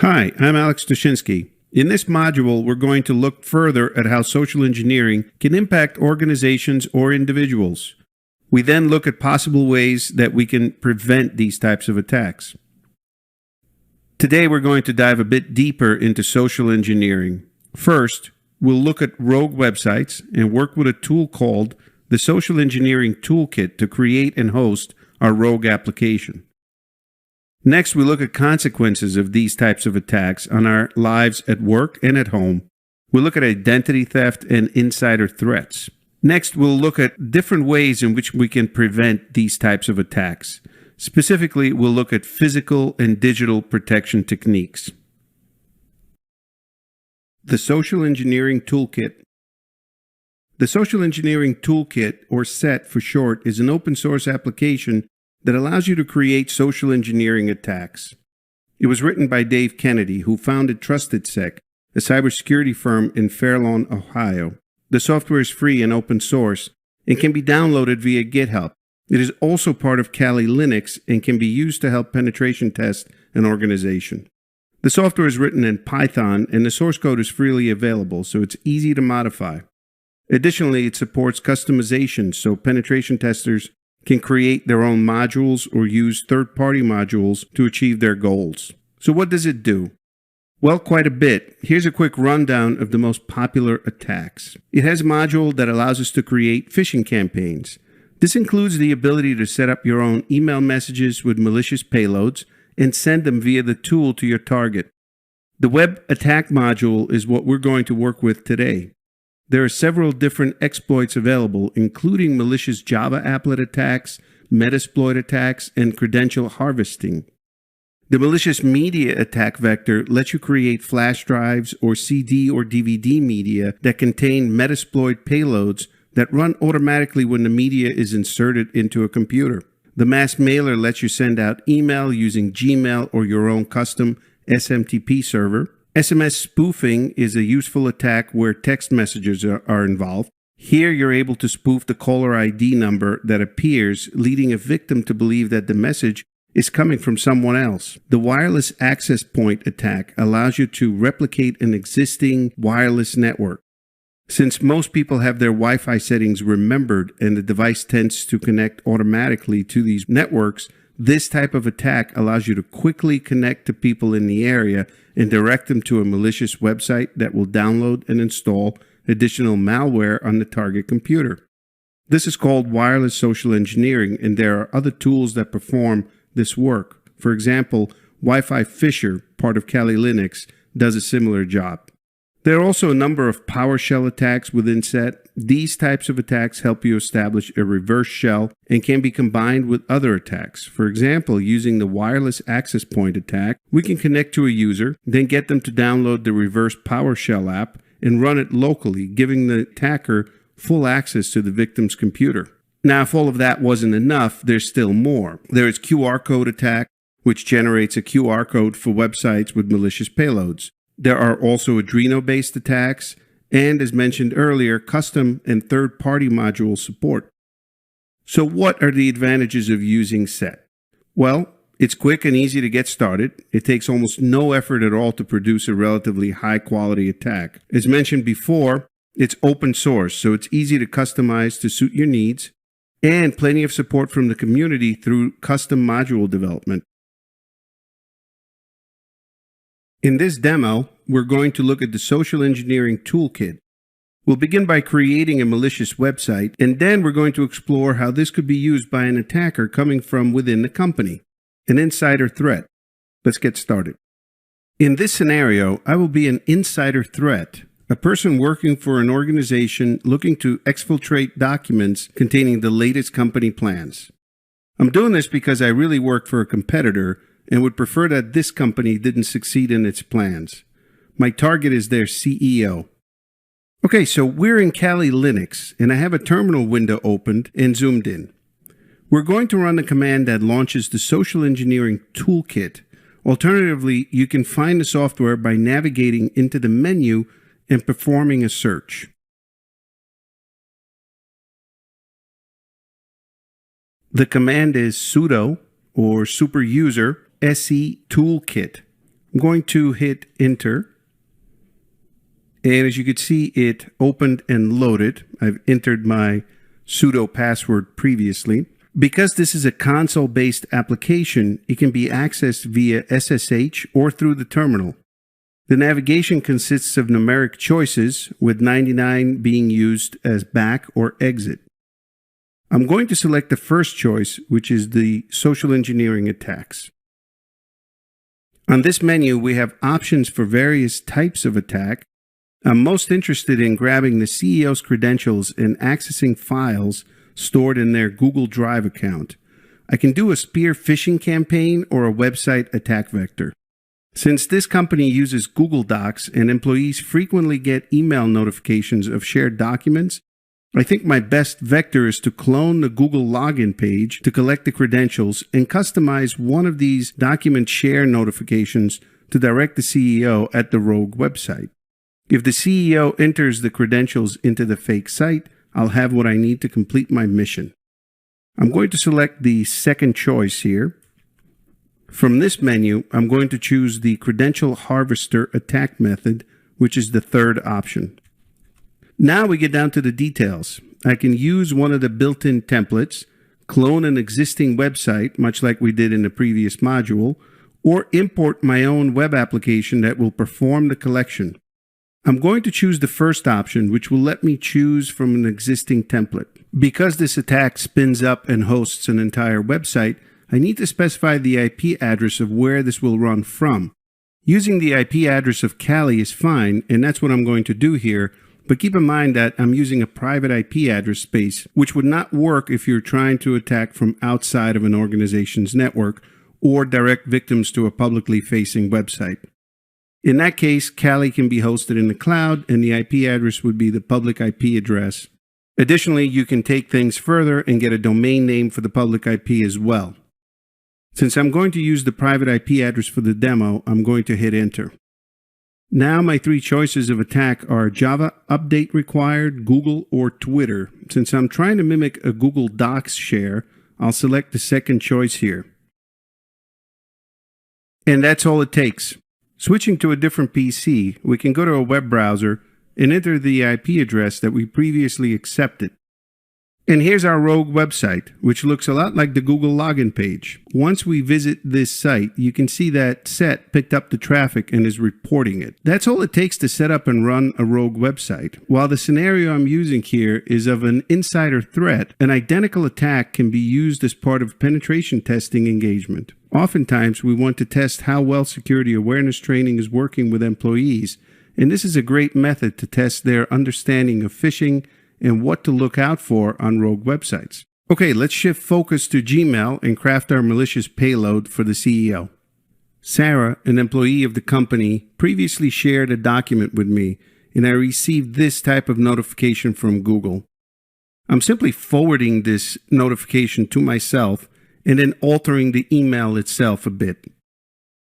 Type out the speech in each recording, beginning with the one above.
Hi, I'm Alex Dushinsky. In this module, we're going to look further at how social engineering can impact organizations or individuals. We then look at possible ways that we can prevent these types of attacks. Today, we're going to dive a bit deeper into social engineering. First, we'll look at rogue websites and work with a tool called the Social Engineering Toolkit to create and host our rogue application. Next, we look at consequences of these types of attacks on our lives at work and at home. We'll look at identity theft and insider threats. Next, we'll look at different ways in which we can prevent these types of attacks. Specifically, we'll look at physical and digital protection techniques. The Social Engineering Toolkit. The Social Engineering Toolkit, or SET for short, is an open source application that allows you to create social engineering attacks. It was written by Dave Kennedy, who founded TrustedSec, a cybersecurity firm in Fairlawn, Ohio. The software is free and open source and can be downloaded via GitHub. It is also part of Kali Linux and can be used to help penetration test an organization. The software is written in Python and the source code is freely available, so it's easy to modify. Additionally, it supports customization, so penetration testers can create their own modules or use third-party modules to achieve their goals. So what does it do? Well, quite a bit. Here's a quick rundown of the most popular attacks. It has a module that allows us to create phishing campaigns. This includes the ability to set up your own email messages with malicious payloads and send them via the tool to your target. The web attack module is what we're going to work with today. There are several different exploits available, including malicious Java applet attacks, Metasploit attacks, and credential harvesting. The malicious media attack vector lets you create flash drives or CD or DVD media that contain Metasploit payloads that run automatically when the media is inserted into a computer. The mass mailer lets you send out email using Gmail or your own custom SMTP server. SMS spoofing is a useful attack where text messages are involved. Here you're able to spoof the caller ID number that appears, leading a victim to believe that the message is coming from someone else. The wireless access point attack allows you to replicate an existing wireless network. Since most people have their Wi-Fi settings remembered and the device tends to connect automatically to these networks, this type of attack allows you to quickly connect to people in the area and direct them to a malicious website that will download and install additional malware on the target computer. This is called wireless social engineering, and there are other tools that perform this work. For example, Wi-Fi Fisher, part of Kali Linux, does a similar job. There are also a number of PowerShell attacks within SET. These types of attacks help you establish a reverse shell and can be combined with other attacks. For example, using the wireless access point attack, we can connect to a user, then get them to download the reverse PowerShell app and run it locally, giving the attacker full access to the victim's computer. Now, if all of that wasn't enough, there's still more. There is QR code attack, which generates a QR code for websites with malicious payloads. There are also Adreno-based attacks, and as mentioned earlier, custom and third-party module support. So what are the advantages of using SET? Well, it's quick and easy to get started. It takes almost no effort at all to produce a relatively high-quality attack. As mentioned before, it's open source, so it's easy to customize to suit your needs, and plenty of support from the community through custom module development. In this demo, we're going to look at the Social Engineering Toolkit. We'll begin by creating a malicious website, and then we're going to explore how this could be used by an attacker coming from within the company, an insider threat. Let's get started. In this scenario, I will be an insider threat, a person working for an organization looking to exfiltrate documents containing the latest company plans. I'm doing this because I really work for a competitor and would prefer that this company didn't succeed in its plans. My target is their CEO. Okay, so we're in Kali Linux, and I have a terminal window opened and zoomed in. We're going to run the command that launches the Social Engineering Toolkit. Alternatively, you can find the software by navigating into the menu and performing a search. The command is sudo or superuser se toolkit. I'm going to hit enter. And as you can see, it opened and loaded. I've entered my sudo password previously. Because this is a console-based application, it can be accessed via SSH or through the terminal. The navigation consists of numeric choices, with 99 being used as back or exit. I'm going to select the first choice, which is the social engineering attacks. On this menu, we have options for various types of attack. I'm most interested in grabbing the CEO's credentials and accessing files stored in their Google Drive account. I can do a spear phishing campaign or a website attack vector. Since this company uses Google Docs and employees frequently get email notifications of shared documents, I think my best vector is to clone the Google login page to collect the credentials and customize one of these document share notifications to direct the CEO at the rogue website. If the CEO enters the credentials into the fake site, I'll have what I need to complete my mission. I'm going to select the second choice here. From this menu, I'm going to choose the credential harvester attack method, which is the third option. Now we get down to the details. I can use one of the built-in templates, clone an existing website, much like we did in the previous module, or import my own web application that will perform the collection. I'm going to choose the first option, which will let me choose from an existing template. Because this attack spins up and hosts an entire website, I need to specify the IP address of where this will run from. Using the IP address of Cali is fine, and that's what I'm going to do here, but keep in mind that I'm using a private IP address space, which would not work if you're trying to attack from outside of an organization's network or direct victims to a publicly facing website. In that case, Cali can be hosted in the cloud, and the IP address would be the public IP address. Additionally, you can take things further and get a domain name for the public IP as well. Since I'm going to use the private IP address for the demo, I'm going to hit enter. Now my three choices of attack are Java update required, Google, or Twitter. Since I'm trying to mimic a Google Docs share, I'll select the second choice here. And that's all it takes. Switching to a different PC, we can go to a web browser and enter the IP address that we previously accepted. And here's our rogue website, which looks a lot like the Google login page. Once we visit this site, you can see that Set picked up the traffic and is reporting it. That's all it takes to set up and run a rogue website. While the scenario I'm using here is of an insider threat, an identical attack can be used as part of penetration testing engagement. Oftentimes, we want to test how well security awareness training is working with employees, and this is a great method to test their understanding of phishing and what to look out for on rogue websites. Okay, let's shift focus to Gmail and craft our malicious payload for the CEO. Sarah, an employee of the company, previously shared a document with me, and I received this type of notification from Google. I'm simply forwarding this notification to myself and then altering the email itself a bit.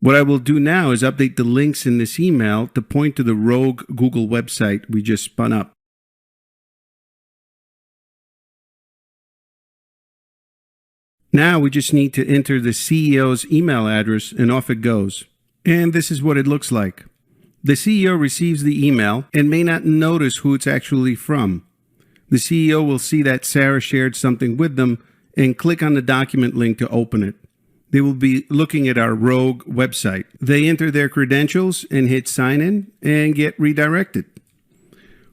What I will do now is update the links in this email to point to the rogue Google website we just spun up. Now we just need to enter the CEO's email address and off it goes. And this is what it looks like. The CEO receives the email and may not notice who it's actually from. The CEO will see that Sarah shared something with them and click on the document link to open it. They will be looking at our rogue website. They enter their credentials and hit sign in and get redirected.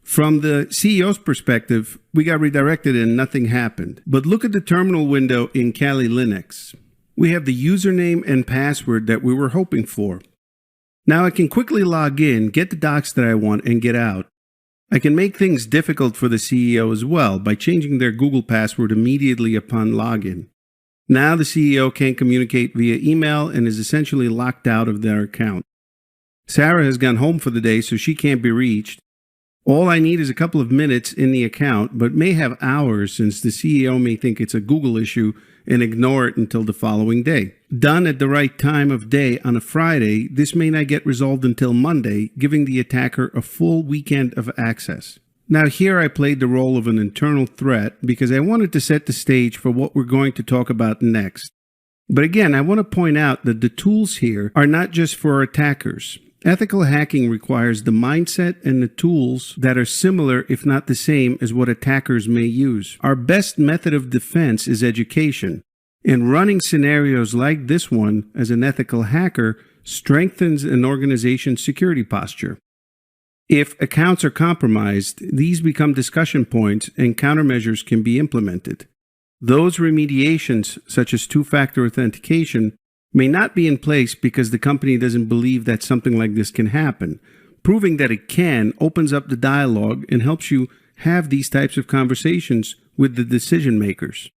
From the CEO's perspective, we got redirected and nothing happened. But look at the terminal window in Kali Linux. We have the username and password that we were hoping for. Now I can quickly log in, get the docs that I want, and get out. I can make things difficult for the CEO as well by changing their Google password immediately upon login. Now the CEO can't communicate via email and is essentially locked out of their account. Sarah has gone home for the day, so she can't be reached. All I need is a couple of minutes in the account, but may have hours since the CEO may think it's a Google issue and ignore it until the following day. Done at the right time of day on a Friday, this may not get resolved until Monday, giving the attacker a full weekend of access. Now here I played the role of an internal threat because I wanted to set the stage for what we're going to talk about next. But again, I want to point out that the tools here are not just for attackers. Ethical hacking requires the mindset and the tools that are similar, if not the same, as what attackers may use. Our best method of defense is education, and running scenarios like this one as an ethical hacker strengthens an organization's security posture. If accounts are compromised, these become discussion points and countermeasures can be implemented. Those remediations, such as two-factor authentication, may not be in place because the company doesn't believe that something like this can happen. Proving that it can opens up the dialogue and helps you have these types of conversations with the decision makers.